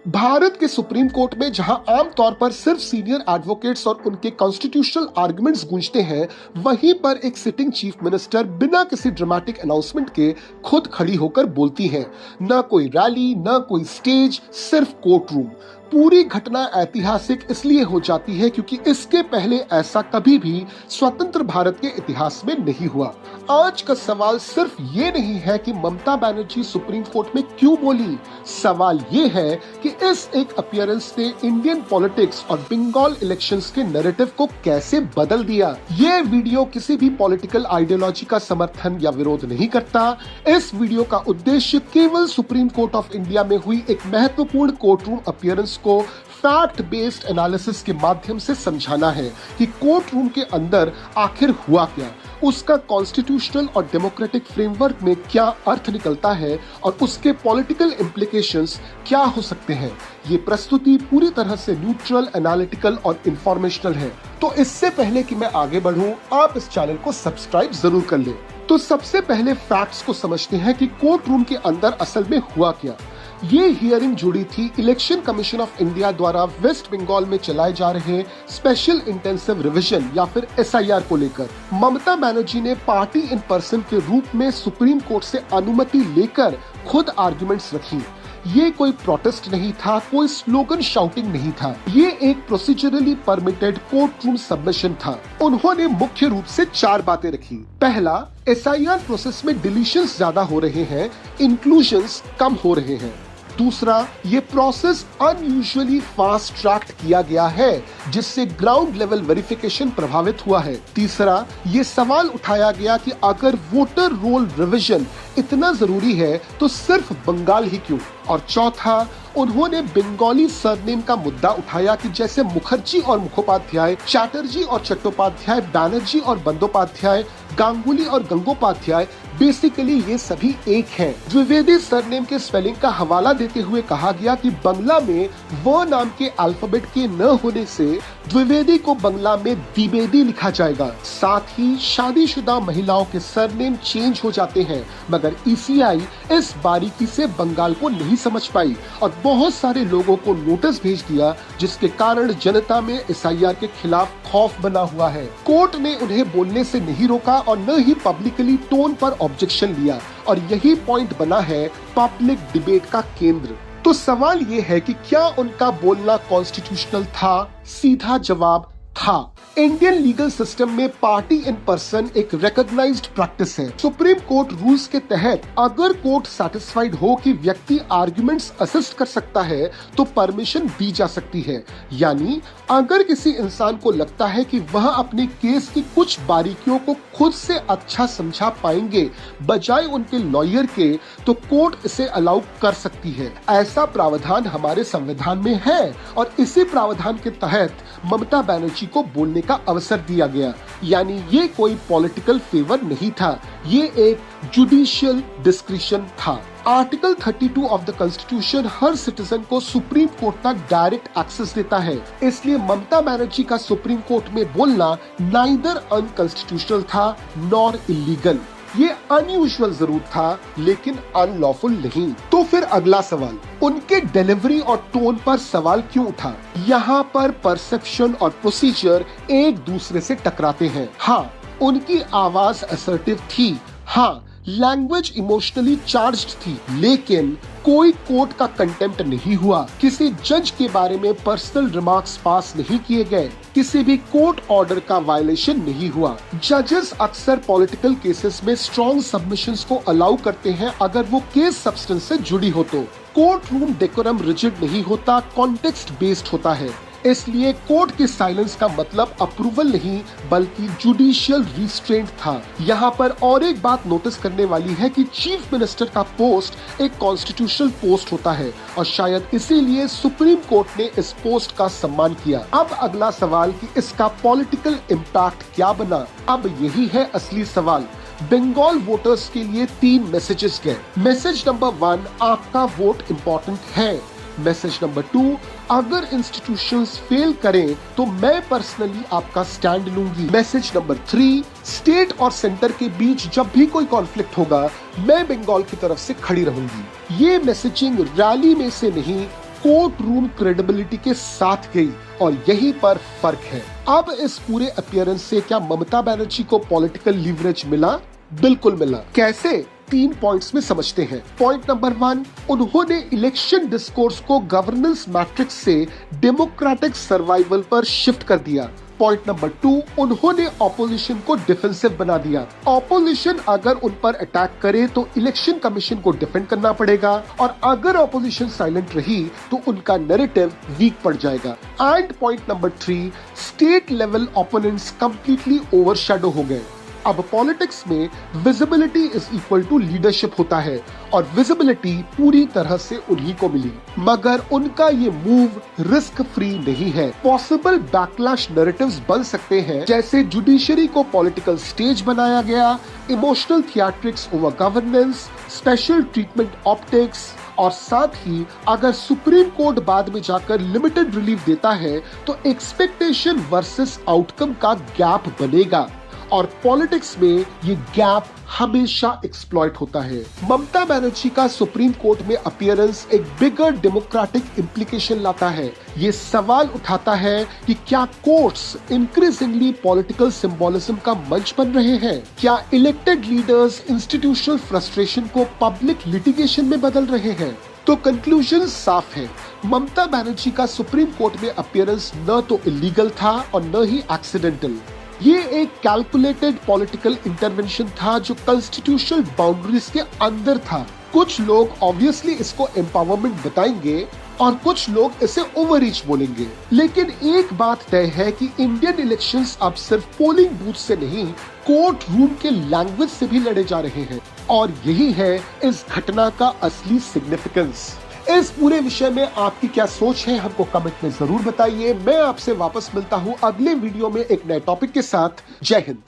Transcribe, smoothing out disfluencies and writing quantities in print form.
भारत के supreme court में जहां आमतौर पर सिर्फ सीनियर एडवोकेट्स और उनके कॉन्स्टिट्यूशनल आर्गुमेंट्स गूंजते हैं, वहीं पर एक सिटिंग चीफ मिनिस्टर बिना किसी ड्रामेटिक अनाउंसमेंट के खुद खड़ी होकर बोलती हैं। न कोई रैली, न कोई स्टेज, सिर्फ कोर्ट रूम। पूरी घटना ऐतिहासिक इसलिए हो जाती है क्योंकि इसके पहले ऐसा कभी भी स्वतंत्र भारत के इतिहास में नहीं हुआ। आज का सवाल सिर्फ ये नहीं है कि ममता बनर्जी सुप्रीम कोर्ट में क्यों बोली, सवाल ये है कि इस एक अपीयरेंस ने इंडियन पॉलिटिक्स और बंगाल इलेक्शंस के नैरेटिव को कैसे बदल दिया। ये वीडियो किसी भी पॉलिटिकल आइडियोलॉजी का समर्थन या विरोध नहीं करता। इस वीडियो का उद्देश्य केवल सुप्रीम कोर्ट ऑफ इंडिया में हुई एक महत्वपूर्ण कोर्ट रूम अपीयरेंस को फैक्ट बेस्ड एनालिसिस के माध्यम से समझाना है कि कोर्ट रूम के अंदर आखिर हुआ क्या, उसका कॉन्स्टिट्यूशनल और डेमोक्रेटिक फ्रेमवर्क में क्या अर्थ निकलता है और उसके पॉलिटिकल इम्प्लीकेशंस क्या हो सकते हैं। ये प्रस्तुति पूरी तरह से न्यूट्रल, एनालिटिकल और इंफॉर्मेशनल है। तो इससे पहले कि मैं आगे बढ़ूं, आप इस चैनल को सब्सक्राइब जरूर कर लें। तो सबसे पहले फैक्ट्स को समझते हैं कि कोर्ट रूम के अंदर असल में हुआ क्या। ये हियरिंग जुड़ी थी इलेक्शन कमीशन ऑफ इंडिया द्वारा वेस्ट बंगाल में चलाए जा रहे स्पेशल इंटेंसिव रिवीजन या फिर एसआईआर को लेकर। ममता बनर्जी ने पार्टी इन पर्सन के रूप में सुप्रीम कोर्ट से अनुमति लेकर खुद आर्गुमेंट्स रखी। ये कोई प्रोटेस्ट नहीं था, कोई स्लोगन शाउटिंग नहीं था, ये एक procedurally permitted court room submission था। उन्होंने मुख्य रूप से 4 बातें रखी। पहला, एसआईआर प्रोसेस में डिलीशंस ज्यादा हो रहे हैं, इंक्लूजन्स कम हो रहे हैं। दूसरा, ये प्रोसेस अनयूजुअली फास्ट ट्रैक किया गया है जिससे ग्राउंड लेवल वेरिफिकेशन प्रभावित हुआ है। तीसरा, ये सवाल उठाया गया कि अगर वोटर रोल रिवीजन इतना जरूरी है तो सिर्फ बंगाल ही क्यों। और चौथा, उन्होंने बंगाली सरनेम का मुद्दा उठाया कि जैसे मुखर्जी और मुखोपाध्याय, चैटर्जी और चट्टोपाध्याय, बैनर्जी और बंदोपाध्याय, गांगुली और गंगोपाध्याय, बेसिकली ये सभी एक हैं। द्विवेदी सरनेम के स्पेलिंग का हवाला देते हुए कहा गया कि बंगला में व नाम के अल्फाबेट के न होने से द्विवेदी को बंगला में द्विवेदी लिखा जाएगा। साथ ही शादीशुदा महिलाओं के सरनेम चेंज हो जाते हैं, मगर ईसीआई इस बारीकी से बंगाल को नहीं समझ पाई और बहुत सारे लोगों को नोटिस भेज दिया, जिसके कारण जनता में एसआईआर के खिलाफ खौफ बना हुआ है। कोर्ट ने उन्हें बोलने से नहीं रोका और न ही पब्लिकली टोन पर ऑब्जेक्शन लिया, और यही पॉइंट बना है पब्लिक डिबेट का केंद्र। तो सवाल ये है कि क्या उनका बोलना कॉन्स्टिट्यूशनल था? सीधा जवाब था। इंडियन लीगल सिस्टम में पार्टी इन पर्सन एक रिकॉग्नाइज्ड प्रैक्टिस है। सुप्रीम कोर्ट रूल्स के तहत अगर कोर्ट सैटिस्फाइड हो कि व्यक्ति आर्गुमेंट्स असिस्ट कर सकता है तो परमिशन दी जा सकती है। यानी अगर किसी इंसान को लगता है कि वह अपने केस की कुछ बारीकियों को खुद से अच्छा समझा पाएंगे बजाय उनके लॉयर के, तो कोर्ट इसे अलाउ कर सकती है। ऐसा प्रावधान हमारे संविधान में है और इसी प्रावधान के तहत ममता बनर्जी को बोलने का अवसर दिया गया। यानी ये कोई पॉलिटिकल फेवर नहीं था, ये एक जुडिशियल डिस्क्रिशन था। Article 32 of the constitution her citizen को सुप्रीम कोर्ट तक डायरेक्ट एक्सेस देता है, इसलिए ममता बनर्जी का सुप्रीम कोर्ट में बोलना नाइदर अनकॉन्स्टिट्यूशनल था नॉर इलीगल। ये अनयूजुअल जरूर था लेकिन अनलॉफुल नहीं। तो फिर अगला सवाल, उनके डिलीवरी और टोन पर सवाल क्यों उठा? यहाँ पर परसेप्शन और प्रोसीजर एक दूसरे से टकराते हैं। हाँ, उनकी आवाज असर्टिव थी, हाँ लैंग्वेज इमोशनली चार्ज्ड थी, लेकिन कोई कोर्ट का कंटेम्प्ट नहीं हुआ। किसी जज के बारे में पर्सनल रिमार्क्स पास नहीं किए गए, किसी भी कोर्ट ऑर्डर का वायलेशन नहीं हुआ। जजेस अक्सर पॉलिटिकल केसेस में स्ट्रॉन्ग सबमिशंस को अलाउ करते हैं अगर वो केस सब्सटेंस से जुड़ी हो तो। कोर्ट रूम डेकोरम रिजिड नहीं होता, कॉन्टेक्स्ट बेस्ड होता है। इसलिए कोर्ट के साइलेंस का मतलब अप्रूवल नहीं बल्कि जुडिशियल रिस्ट्रेंट था। यहाँ पर और एक बात नोटिस करने वाली है कि चीफ मिनिस्टर का पोस्ट एक कॉन्स्टिट्यूशनल पोस्ट होता है और शायद इसीलिए सुप्रीम कोर्ट ने इस पोस्ट का सम्मान किया। अब अगला सवाल कि इसका पॉलिटिकल इम्पैक्ट क्या बना? अब यही है असली सवाल। बंगाल वोटर्स के लिए 3 मैसेजेस गए। मैसेज नंबर 1, आपका वोट इम्पोर्टेंट है। मैसेज नंबर 2, अगर इंस्टीट्यूशंस फेल करें तो मैं पर्सनली आपका स्टैंड लूंगी। मैसेज नंबर 3, स्टेट और सेंटर के बीच जब भी कोई कॉन्फ्लिक्ट होगा मैं बंगाल की तरफ से खड़ी रहूंगी। ये मैसेजिंग रैली में से नहीं कोर्ट रूम क्रेडिबिलिटी के साथ गई और यहीं पर फर्क है। अब इस पूरे अपीयरेंस से क्या ममता बनर्जी को पॉलिटिकल लीवरेज मिला? बिल्कुल मिला। कैसे? 3 पॉइंट्स में समझते हैं। पॉइंट नंबर 1, उन्होंने इलेक्शन डिस्कोर्स को गवर्नेंस मैट्रिक्स से डेमोक्रेटिक सर्वाइवल पर शिफ्ट कर दिया। पॉइंट नंबर 2, उन्होंने ऑपोजिशन को डिफेंसिव बना दिया। ऑपोजिशन अगर उन पर अटैक करे तो इलेक्शन कमीशन को डिफेंड करना पड़ेगा और अगर ऑपोजिशन साइलेंट रही तो उनका नैरेटिव वीक पड़ जाएगा। And point number 3, state level opponents completely overshadow हो गए। अब पॉलिटिक्स में visibility is equal to leadership होता है और विजिबिलिटी पूरी तरह से उन्हीं को मिली, मगर उनका ये मूव रिस्क फ्री नहीं है। पॉसिबल बैकलैश नैरेटिव्स बन सकते हैं, जैसे जुडिशरी को पॉलिटिकल स्टेज बनाया गया, emotional theatrics over governance, special treatment optics, और साथ ही अगर सुप्रीम कोर्ट बाद में जाकर लिमिटेड रिलीफ देता है तो एक्सपेक्टेशन वर्सेस आउटकम का गैप बनेगा और पॉलिटिक्स में ये गैप हमेशा एक्सप्लॉइट होता है। ममता बनर्जी का सुप्रीम कोर्ट में अपीयरेंस एक बिगर डेमोक्रेटिक इम्प्लीकेशन लाता है। ये सवाल उठाता है कि क्या कोर्ट्स इंक्रीजिंगली पॉलिटिकल सिंबोलिज्म का मंच बन रहे हैं? क्या इलेक्टेड लीडर्स इंस्टीट्यूशनल फ्रस्ट्रेशन को पब्लिक लिटिगेशन में बदल रहे हैं? तो कंक्लूजन साफ है, ममता बनर्जी का सुप्रीम कोर्ट में अपीयरेंस न तो इलीगल था और न ही एक्सीडेंटल। ये एक कैलकुलेटेड पॉलिटिकल इंटरवेंशन था जो कॉन्स्टिट्यूशनल बाउंड्रीज के अंदर था। कुछ लोग ऑब्वियसली इसको एम्पावरमेंट बताएंगे और कुछ लोग इसे ओवररीच बोलेंगे, लेकिन एक बात तय है कि इंडियन इलेक्शंस अब सिर्फ पोलिंग बूथ से नहीं, कोर्ट रूम के लैंग्वेज से भी लड़े जा रहे हैं और यही है इस घटना का असली सिग्निफिकेंस। इस पूरे विषय में आपकी क्या सोच है, हमको कमेंट में जरूर बताइए। मैं आपसे वापस मिलता हूं अगले वीडियो में एक नए टॉपिक के साथ। जय हिंद।